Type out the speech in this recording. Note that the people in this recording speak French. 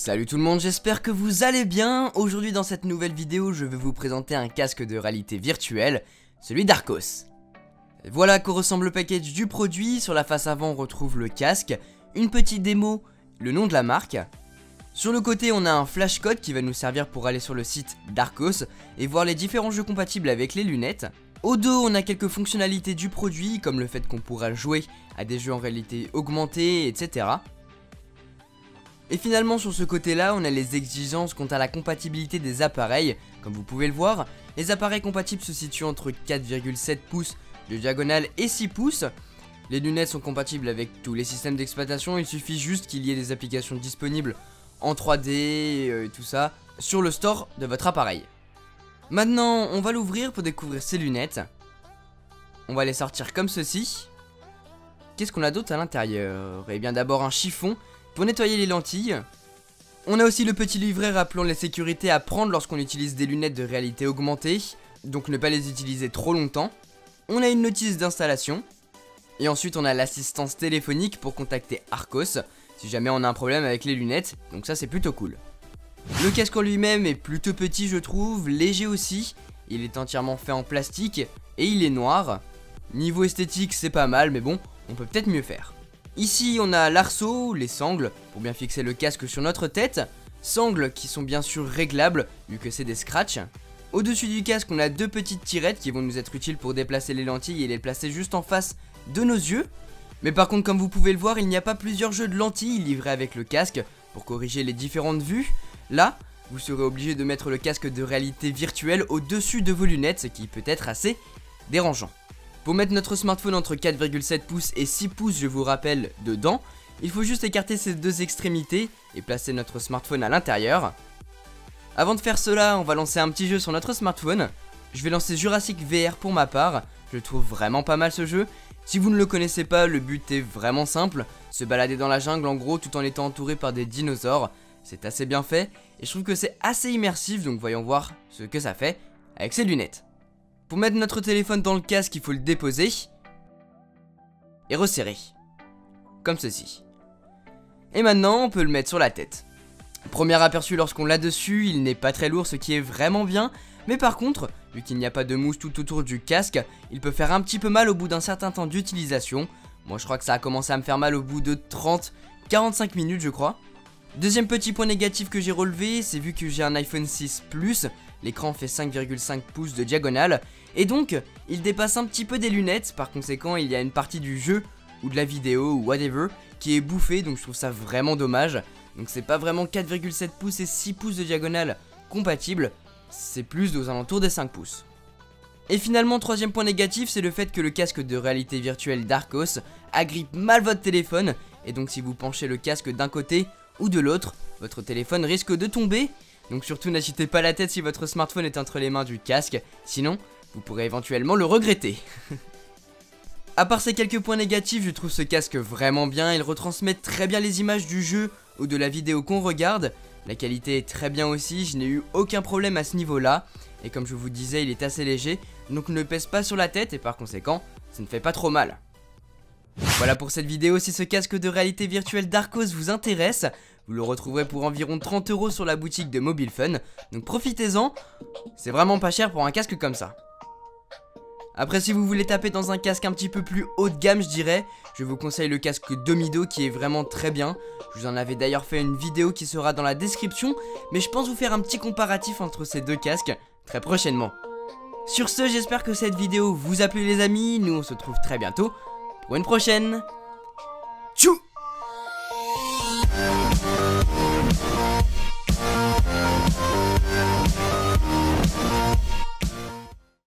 Salut tout le monde, j'espère que vous allez bien. Aujourd'hui dans cette nouvelle vidéo, je vais vous présenter un casque de réalité virtuelle, celui d'Arcos. Voilà à quoi ressemble le package du produit. Sur la face avant on retrouve le casque, une petite démo, le nom de la marque. Sur le côté on a un flashcode qui va nous servir pour aller sur le site d'Arcos et voir les différents jeux compatibles avec les lunettes. Au dos on a quelques fonctionnalités du produit comme le fait qu'on pourra jouer à des jeux en réalité augmentée, etc. Et finalement sur ce côté là on a les exigences quant à la compatibilité des appareils. Comme vous pouvez le voir, les appareils compatibles se situent entre 4,7 pouces de diagonale et 6 pouces. Les lunettes sont compatibles avec tous les systèmes d'exploitation, il suffit juste qu'il y ait des applications disponibles en 3D et tout ça sur le store de votre appareil. Maintenant on va l'ouvrir pour découvrir ces lunettes. On va les sortir comme ceci. Qu'est-ce qu'on a d'autre à l'intérieur? Eh bien d'abord un chiffon pour nettoyer les lentilles. On a aussi le petit livret rappelant les sécurités à prendre lorsqu'on utilise des lunettes de réalité augmentée, donc ne pas les utiliser trop longtemps. On a une notice d'installation. Et ensuite on a l'assistance téléphonique pour contacter Arcos si jamais on a un problème avec les lunettes, donc ça c'est plutôt cool. Le casque en lui-même est plutôt petit je trouve, léger aussi. Il est entièrement fait en plastique et il est noir. Niveau esthétique c'est pas mal mais bon, on peut peut-être mieux faire. Ici on a l'arceau, les sangles pour bien fixer le casque sur notre tête. Sangles qui sont bien sûr réglables vu que c'est des scratchs. Au-dessus du casque on a deux petites tirettes qui vont nous être utiles pour déplacer les lentilles et les placer juste en face de nos yeux. Mais par contre comme vous pouvez le voir il n'y a pas plusieurs jeux de lentilles livrés avec le casque pour corriger les différentes vues. Là vous serez obligé de mettre le casque de réalité virtuelle au-dessus de vos lunettes, ce qui peut être assez dérangeant. Pour mettre notre smartphone entre 4,7 pouces et 6 pouces, je vous rappelle, dedans, il faut juste écarter ces deux extrémités et placer notre smartphone à l'intérieur. Avant de faire cela, on va lancer un petit jeu sur notre smartphone. Je vais lancer Jurassic VR pour ma part, je trouve vraiment pas mal ce jeu. Si vous ne le connaissez pas, le but est vraiment simple, se balader dans la jungle en gros tout en étant entouré par des dinosaures. C'est assez bien fait et je trouve que c'est assez immersif, donc voyons voir ce que ça fait avec ces lunettes. Pour mettre notre téléphone dans le casque, il faut le déposer et resserrer, comme ceci. Et maintenant, on peut le mettre sur la tête. Premier aperçu lorsqu'on l'a dessus, il n'est pas très lourd, ce qui est vraiment bien. Mais par contre, vu qu'il n'y a pas de mousse tout autour du casque, il peut faire un petit peu mal au bout d'un certain temps d'utilisation. Moi, je crois que ça a commencé à me faire mal au bout de 30-45 minutes, je crois. Deuxième petit point négatif que j'ai relevé, c'est vu que j'ai un iPhone 6 Plus, l'écran fait 5,5 pouces de diagonale, et donc il dépasse un petit peu des lunettes, par conséquent il y a une partie du jeu, ou de la vidéo, ou whatever, qui est bouffée, donc je trouve ça vraiment dommage. Donc c'est pas vraiment 4,7 pouces et 6 pouces de diagonale compatibles, c'est plus aux alentours des 5 pouces. Et finalement, troisième point négatif, c'est le fait que le casque de réalité virtuelle d'Arcos agrippe mal votre téléphone, et donc si vous penchez le casque d'un côté ou de l'autre, votre téléphone risque de tomber. Donc surtout n'agitez pas la tête si votre smartphone est entre les mains du casque, sinon vous pourrez éventuellement le regretter. À part ces quelques points négatifs, je trouve ce casque vraiment bien, il retransmet très bien les images du jeu ou de la vidéo qu'on regarde. La qualité est très bien aussi, je n'ai eu aucun problème à ce niveau là. Et comme je vous disais, il est assez léger, donc ne pèse pas sur la tête et par conséquent, ça ne fait pas trop mal. Voilà pour cette vidéo, si ce casque de réalité virtuelle d'Arcos vous intéresse, vous le retrouverez pour environ 30 € sur la boutique de Mobile Fun, donc profitez-en, c'est vraiment pas cher pour un casque comme ça. Après si vous voulez taper dans un casque un petit peu plus haut de gamme je dirais, je vous conseille le casque Domido qui est vraiment très bien. Je vous en avais d'ailleurs fait une vidéo qui sera dans la description, mais je pense vous faire un petit comparatif entre ces deux casques très prochainement. Sur ce, j'espère que cette vidéo vous a plu les amis, nous on se retrouve très bientôt pour une prochaine.